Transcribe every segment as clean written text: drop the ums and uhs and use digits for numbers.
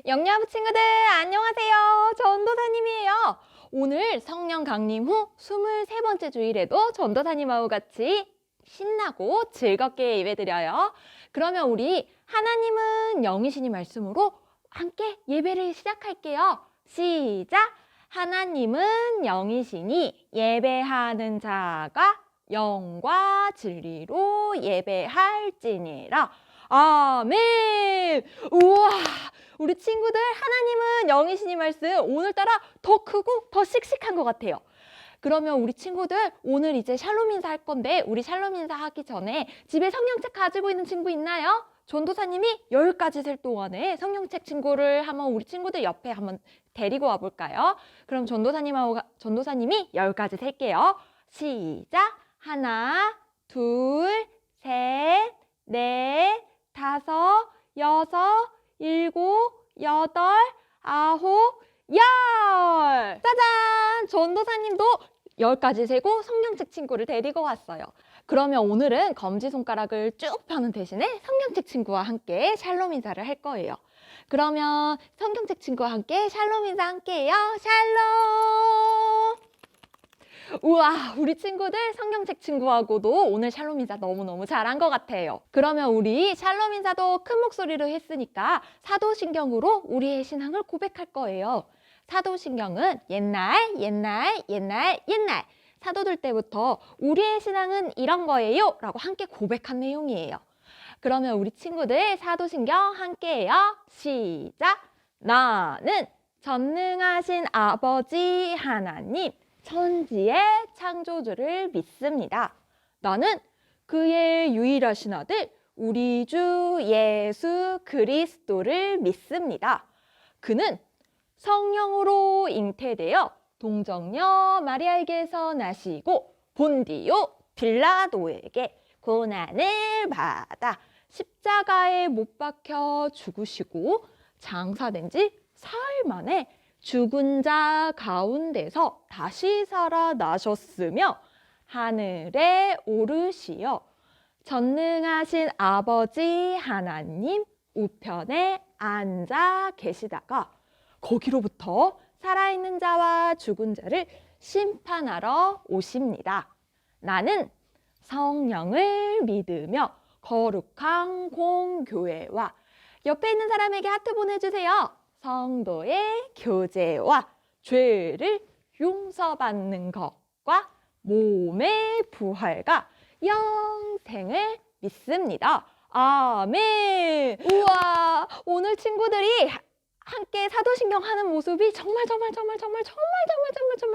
영유아부 친구들 안녕하세요. 전도사님이에요. 오늘 성령 강림 후 23번째 주일에도 전도사님하고 같이 신나고 즐겁게 예배드려요. 그러면 우리 하나님은 영이시니 말씀으로 함께 예배를 시작할게요. 시작! 하나님은 영이시니 예배하는 자가 영과 진리로 예배할지니라. 아멘! 우와! 우리 친구들 하나님은 영이시니 말씀 오늘따라 더 크고 더 씩씩한 것 같아요. 그러면 우리 친구들 오늘 이제 샬롬 인사 할 건데 우리 샬롬 인사 하기 전에 집에 성경책 가지고 있는 친구 있나요? 전도사님이 10가지 셀 동안에 성경책 친구를 한번 우리 친구들 옆에 한번 데리고 와볼까요? 그럼 전도사님이 10가지 셀게요. 시작! 하나, 둘, 셋, 넷, 다섯, 여섯, 일곱, 여덟, 아홉, 열! 짜잔! 전도사님도 10가지 세고 성경책 친구를 데리고 왔어요. 그러면 오늘은 검지손가락을 쭉 펴는 대신에 성경책 친구와 함께 샬롬 인사를 할 거예요. 그러면 성경책 친구와 함께 샬롬 인사 함께 해요. 샬롬! 우와, 우리 친구들 성경책 친구하고도 오늘 샬롬 인사 너무너무 잘한 것 같아요. 그러면 우리 샬롬 인사도 큰 목소리로 했으니까 사도신경으로 우리의 신앙을 고백할 거예요. 사도신경은 옛날 사도들 때부터 우리의 신앙은 이런 거예요 라고 함께 고백한 내용이에요. 그러면 우리 친구들 사도신경 함께 해요. 시작! 나는 전능하신 아버지 하나님 천지의 창조주를 믿습니다. 나는 그의 유일하신 아들 우리 주 예수 그리스도를 믿습니다. 그는 성령으로 잉태되어 동정녀 마리아에게서 나시고 본디오 빌라도에게 고난을 받아 십자가에 못 박혀 죽으시고 장사된 지 사흘 만에 죽은 자 가운데서 다시 살아나셨으며 하늘에 오르시어 전능하신 아버지 하나님 우편에 앉아 계시다가 거기로부터 살아있는 자와 죽은 자를 심판하러 오십니다. 나는 성령을 믿으며 거룩한 공교회와 옆에 있는 사람에게 하트 보내주세요. 성도의 교제와 죄를 용서받는 것과 몸의 부활과 영생을 믿습니다. 아멘! 우와! 오늘 친구들이 함께 사도신경 하는 모습이 정말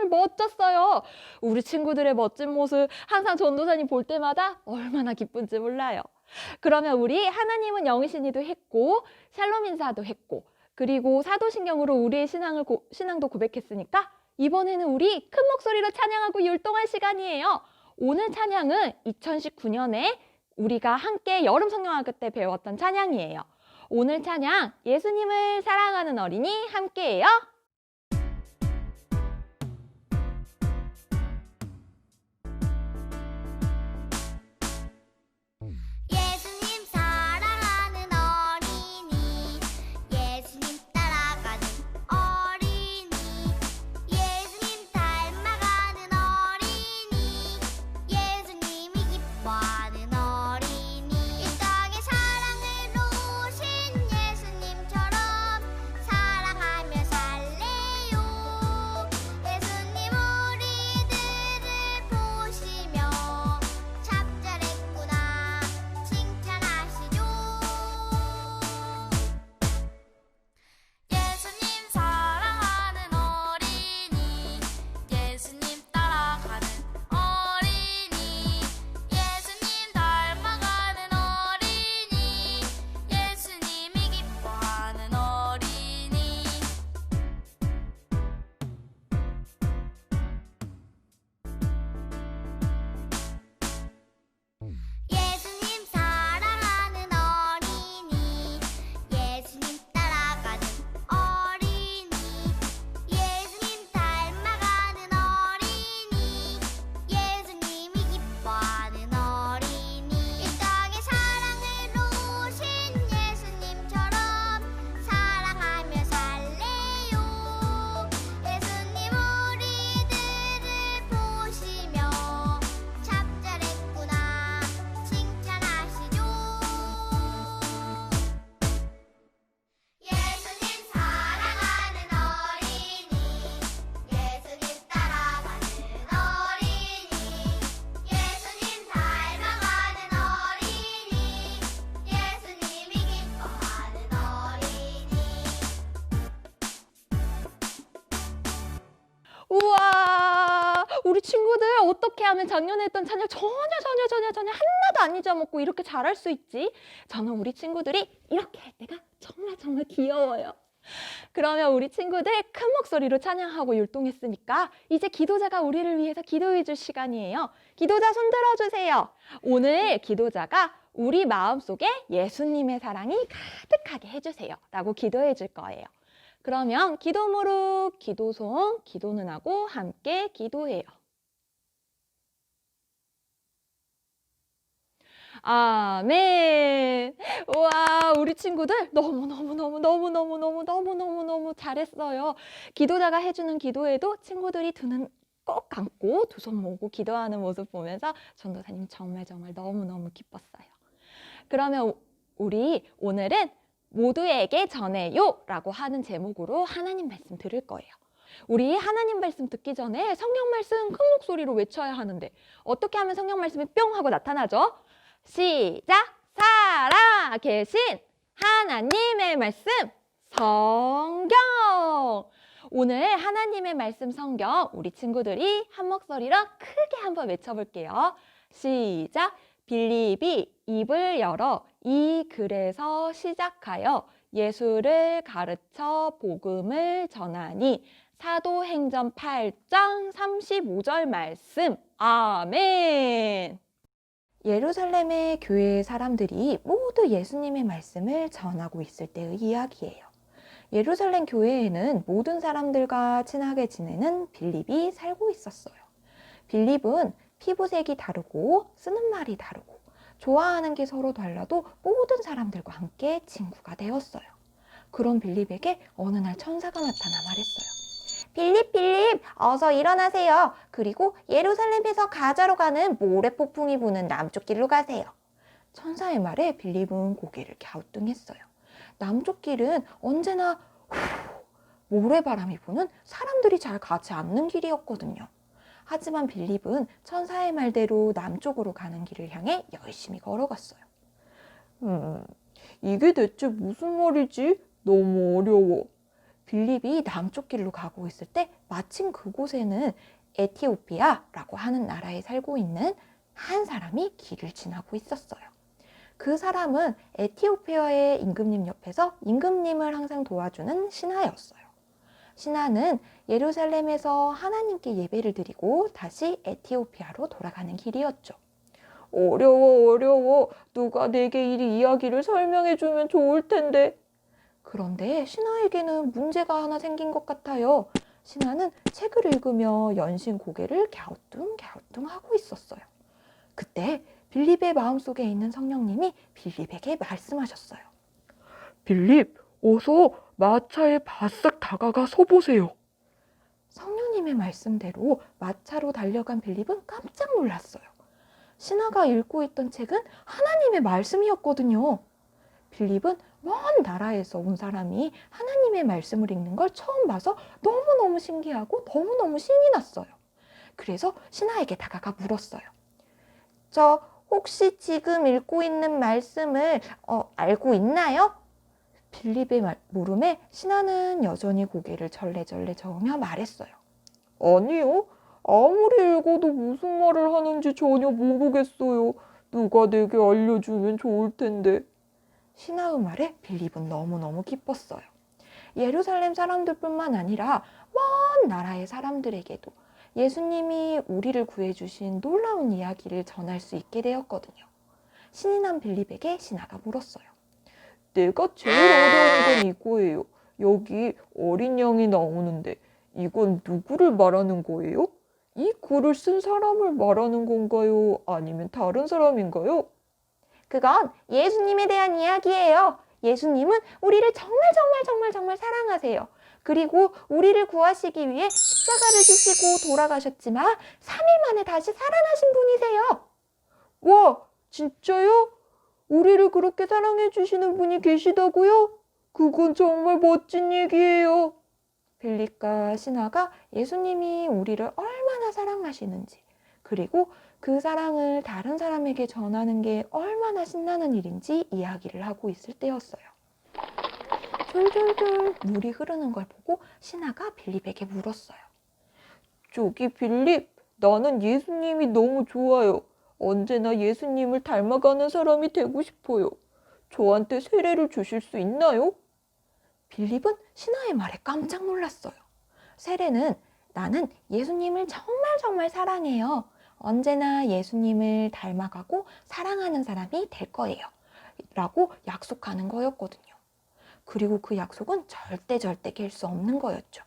멋졌어요. 우리 친구들의 멋진 모습 항상 전도사님 볼 때마다 얼마나 기쁜지 몰라요. 그러면 우리 하나님은 영이시니도 했고 샬롬 인사도 했고 그리고 사도신경으로 우리의 신앙도 고백했으니까 이번에는 우리 큰 목소리로 찬양하고 율동할 시간이에요. 오늘 찬양은 2019년에 우리가 함께 여름 성경학교 때 배웠던 찬양이에요. 오늘 찬양 예수님을 사랑하는 어린이 함께해요. 예수님 사랑하는 어린이 예수님 따라가는 어린이 예수님 닮아가는 어린이 예수님이 기뻐하는 어린이 이 땅에 사랑으로 오신 예수님처럼 사랑하며 살라 우리 친구들 어떻게 하면 작년에 했던 찬양 전혀 하나도 안 잊어먹고 이렇게 잘할 수 있지? 저는 우리 친구들이 이렇게 할 때가 정말 귀여워요. 그러면 우리 친구들 큰 목소리로 찬양하고 율동했으니까 이제 기도자가 우리를 위해서 기도해 줄 시간이에요. 기도자 손 들어주세요. 오늘 기도자가 우리 마음속에 예수님의 사랑이 가득하게 해주세요 라고 기도해 줄 거예요. 그러면 기도 무릎, 기도 손, 기도 눈하고 함께 기도해요. 아멘. 우와, 우리 친구들 너무 잘했어요. 기도자가 해주는 기도에도 친구들이 두 눈 꼭 감고 두 손 모으고 기도하는 모습 보면서 전도사님 정말 너무 기뻤어요. 그러면 우리 오늘은 모두에게 전해요 라고 하는 제목으로 하나님 말씀 들을 거예요. 우리 하나님 말씀 듣기 전에 성경 말씀 큰 목소리로 외쳐야 하는데 어떻게 하면 성경 말씀이 뿅 하고 나타나죠? 시작! 살아계신 하나님의 말씀 성경! 오늘 하나님의 말씀 성경 우리 친구들이 한 목소리로 크게 한번 외쳐볼게요. 시작! 빌립이 입을 열어 이 글에서 시작하여 예수를 가르쳐 복음을 전하니 사도행전 8장 35절 말씀. 아멘. 예루살렘의 교회 사람들이 모두 예수님의 말씀을 전하고 있을 때의 이야기예요. 예루살렘 교회에는 모든 사람들과 친하게 지내는 빌립이 살고 있었어요. 빌립은 피부색이 다르고 쓰는 말이 다르고 좋아하는 게 서로 달라도 모든 사람들과 함께 친구가 되었어요. 그런 빌립에게 어느 날 천사가 나타나 말했어요. 빌립, 어서 일어나세요. 그리고 예루살렘에서 가자로 가는 모래폭풍이 부는 남쪽 길로 가세요. 천사의 말에 빌립은 고개를 갸우뚱했어요. 남쪽 길은 언제나 모래바람이 부는 사람들이 잘 가지 않는 길이었거든요. 하지만 빌립은 천사의 말대로 남쪽으로 가는 길을 향해 열심히 걸어갔어요. 이게 대체 무슨 말이지? 너무 어려워. 빌립이 남쪽 길로 가고 있을 때 마침 그곳에는 에티오피아라고 하는 나라에 살고 있는 한 사람이 길을 지나고 있었어요. 그 사람은 에티오피아의 임금님 옆에서 임금님을 항상 도와주는 신하였어요. 신하는 예루살렘에서 하나님께 예배를 드리고 다시 에티오피아로 돌아가는 길이었죠. 어려워. 누가 내게 이 이야기를 설명해주면 좋을 텐데. 그런데 신하에게는 문제가 하나 생긴 것 같아요. 신하는 책을 읽으며 연신 고개를 갸우뚱 하고 있었어요. 그때 빌립의 마음속에 있는 성령님이 빌립에게 말씀하셨어요. 빌립, 어서 마차에 바싹 다가가 서보세요. 성령님의 말씀대로 마차로 달려간 빌립은 깜짝 놀랐어요. 신하가 읽고 있던 책은 하나님의 말씀이었거든요. 빌립은 먼 나라에서 온 사람이 하나님의 말씀을 읽는 걸 처음 봐서 너무너무 신기하고 너무너무 신이 났어요. 그래서 신하에게 다가가 물었어요. 저 혹시 지금 읽고 있는 말씀을 알고 있나요? 빌립의 물음에 신하는 여전히 고개를 절레절레 저으며 말했어요. 아니요. 아무리 읽어도 무슨 말을 하는지 전혀 모르겠어요. 누가 내게 알려주면 좋을 텐데. 신하의 말에 빌립은 너무너무 기뻤어요. 예루살렘 사람들뿐만 아니라 먼 나라의 사람들에게도 예수님이 우리를 구해주신 놀라운 이야기를 전할 수 있게 되었거든요. 신이 난 빌립에게 신하가 물었어요. 내가 제일 어려운 건 이거예요. 여기 어린 양이 나오는데 이건 누구를 말하는 거예요? 이 글을 쓴 사람을 말하는 건가요? 아니면 다른 사람인가요? 그건 예수님에 대한 이야기예요. 예수님은 우리를 정말 사랑하세요. 그리고 우리를 구하시기 위해 십자가를 지시고 돌아가셨지만 3일 만에 다시 살아나신 분이세요. 와, 진짜요? 우리를 그렇게 사랑해 주시는 분이 계시다고요? 그건 정말 멋진 얘기예요. 빌립과 신하가 예수님이 우리를 얼마나 사랑하시는지, 그리고 그 사랑을 다른 사람에게 전하는 게 얼마나 신나는 일인지 이야기를 하고 있을 때였어요. 졸졸졸 물이 흐르는 걸 보고 신하가 빌립에게 물었어요. 저기 빌립, 나는 예수님이 너무 좋아요. 언제나 예수님을 닮아가는 사람이 되고 싶어요. 저한테 세례를 주실 수 있나요? 빌립은 신하의 말에 깜짝 놀랐어요. 세례는 나는 예수님을 정말 정말 사랑해요. 언제나 예수님을 닮아가고 사랑하는 사람이 될 거예요. 라고 약속하는 거였거든요. 그리고 그 약속은 절대 깰 수 없는 거였죠.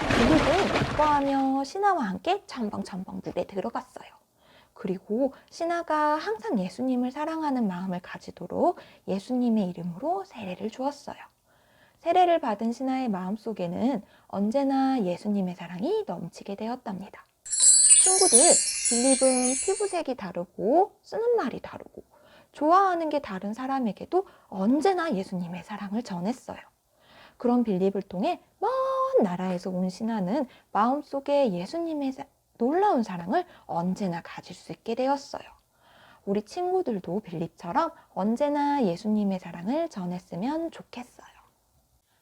빌립은 기뻐하며 신하와 함께 첨벙첨벙 물에 들어갔어요. 그리고 신하가 항상 예수님을 사랑하는 마음을 가지도록 예수님의 이름으로 세례를 주었어요. 세례를 받은 신하의 마음속에는 언제나 예수님의 사랑이 넘치게 되었답니다. 친구들, 빌립은 피부색이 다르고 쓰는 말이 다르고 좋아하는 게 다른 사람에게도 언제나 예수님의 사랑을 전했어요. 그런 빌립을 통해 먼 나라에서 온 신하는 마음속에 예수님의 놀라운 사랑을 언제나 가질 수 있게 되었어요. 우리 친구들도 빌립처럼 언제나 예수님의 사랑을 전했으면 좋겠어요.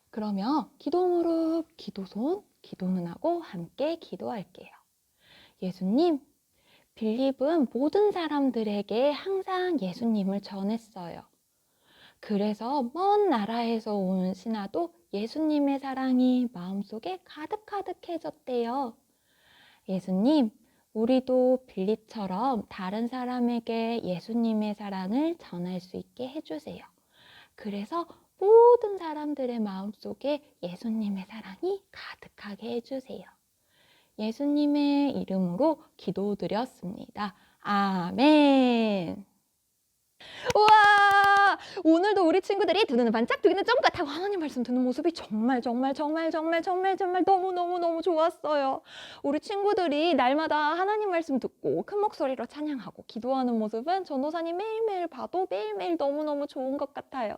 그러면 기도 무릎, 기도 손, 기도 눈하고 함께 기도할게요. 예수님, 빌립은 모든 사람들에게 항상 예수님을 전했어요. 그래서 먼 나라에서 온 신하도 예수님의 사랑이 마음속에 가득가득해졌대요. 예수님, 우리도 빌립처럼 다른 사람에게 예수님의 사랑을 전할 수 있게 해주세요. 그래서 모든 사람들의 마음속에 예수님의 사랑이 가득하게 해주세요. 예수님의 이름으로 기도드렸습니다. 아멘. 우와! 오늘도 우리 친구들이 두 눈은 반짝, 두 귀는 쫑긋 하고 하나님 말씀 듣는 모습이 정말 너무 좋았어요. 우리 친구들이 날마다 하나님 말씀 듣고 큰 목소리로 찬양하고 기도하는 모습은 전도사님 매일매일 봐도 매일매일 너무너무 좋은 것 같아요.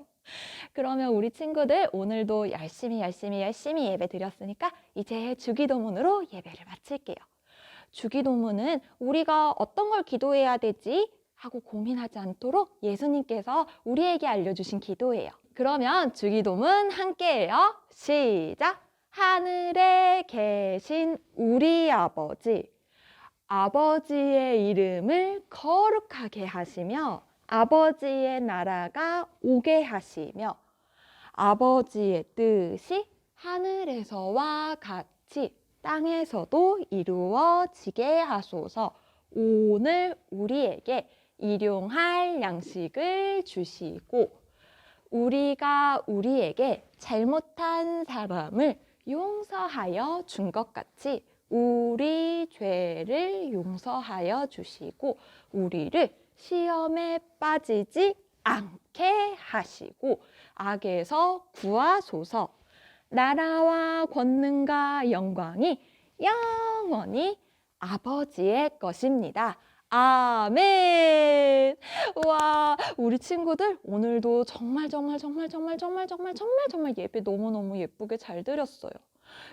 그러면 우리 친구들 오늘도 열심히 예배 드렸으니까 이제 주기도문으로 예배를 마칠게요. 주기도문은 우리가 어떤 걸 기도해야 되지 하고 고민하지 않도록 예수님께서 우리에게 알려주신 기도예요. 그러면 주기도문 함께해요. 시작! 하늘에 계신 우리 아버지, 아버지의 이름을 거룩하게 하시며 아버지의 나라가 오게 하시며 아버지의 뜻이 하늘에서와 같이 땅에서도 이루어지게 하소서. 오늘 우리에게 일용할 양식을 주시고 우리가 우리에게 잘못한 사람을 용서하여 준 것 같이 우리 죄를 용서하여 주시고 우리를 시험에 빠지지 않게 하시고 악에서 구하소서. 나라와 권능과 영광이 영원히 아버지의 것입니다. 아멘. 와, 우리 친구들 오늘도 정말 예배 너무너무 예쁘게 잘 드렸어요.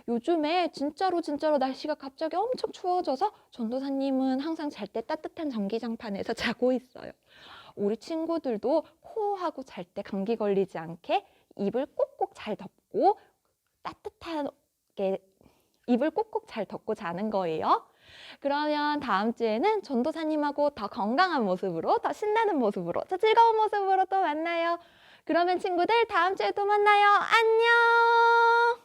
요즘에 진짜로 날씨가 갑자기 엄청 추워져서 전도사님은 항상 잘 때 따뜻한 전기장판에서 자고 있어요. 우리 친구들도 코하고 잘 때 감기 걸리지 않게 입을 꼭꼭 잘 덮고 따뜻하게 입을 꼭꼭 잘 덮고 자는 거예요. 그러면 다음 주에는 전도사님하고 더 건강한 모습으로, 더 신나는 모습으로, 더 즐거운 모습으로 또 만나요. 그러면 친구들 다음 주에 또 만나요. 안녕!